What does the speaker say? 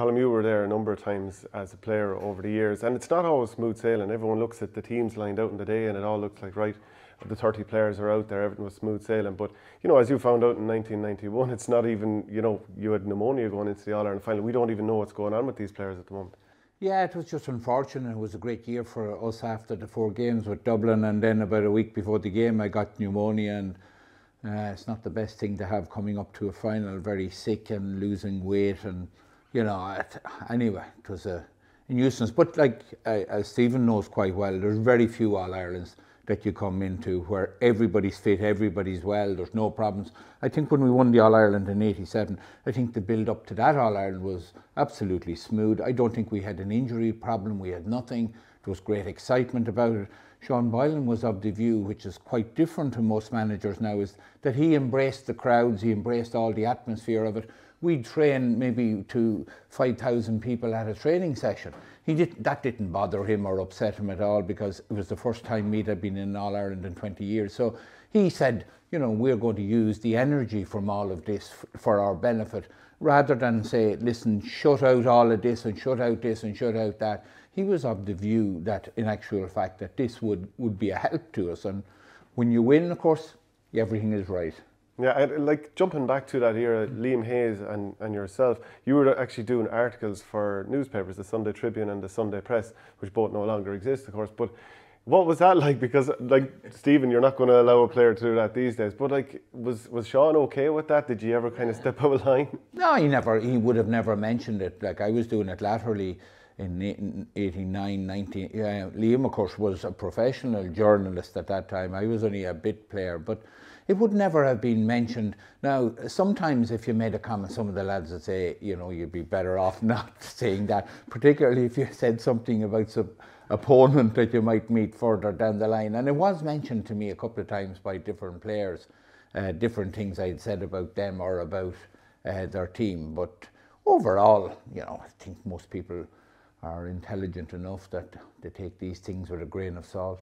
Colm, you were there a number of times as a player over the years, and it's not always smooth sailing. Everyone looks at the teams lined out in the day and it all looks like, right, the 30 players are out there, everything was smooth sailing. But, you know, as you found out in 1991, it's not even, you know, you had pneumonia going into the All-Ireland final. We don't even know what's going on with these players at the moment. Yeah, it was just unfortunate. It was a great year for us after the 4 games with Dublin, and then about a week before the game I got pneumonia, and it's not the best thing to have coming up to a final, very sick and losing weight, and you know, anyway, it was a nuisance. But like as Stephen knows quite well, there's very few All-Irelands that you come into where everybody's fit, everybody's well, there's no problems. I think when we won the All-Ireland in '87, I think the build up to that All-Ireland was absolutely smooth. I don't think we had an injury problem, we had nothing. There was great excitement about it. Sean Boylan was of the view, which is quite different to most managers now, is that he embraced the crowds, he embraced all the atmosphere of it. We'd train maybe to 5,000 people at a training session. That didn't bother him or upset him at all, because it was the first time Meath had been in All-Ireland in 20 years. So he said, you know, we're going to use the energy from all of this for our benefit, rather than say, listen, shut out all of this and shut out this and shut out that. He was of the view that, in actual fact, that this would be a help to us. And when you win, of course, everything is right. Yeah, like jumping back to that era, Liam Hayes and yourself, you were actually doing articles for newspapers, the Sunday Tribune and the Sunday Press, which both no longer exist, of course. But what was that like? Because, like, Stephen, you're not going to allow a player to do that these days. But, like, was Sean okay with that? Did you ever kind of step out of line? No, he would have never mentioned it. Like, I was doing it laterally in 89, 90. Liam, of course, was a professional journalist at that time. I was only a bit player, but it would never have been mentioned. Now, sometimes if you made a comment, some of the lads would say, you know, you'd be better off not saying that, particularly if you said something about some opponent that you might meet further down the line. And it was mentioned to me a couple of times by different players, different things I'd said about them or about their team. But overall, you know, I think most people are intelligent enough that they take these things with a grain of salt.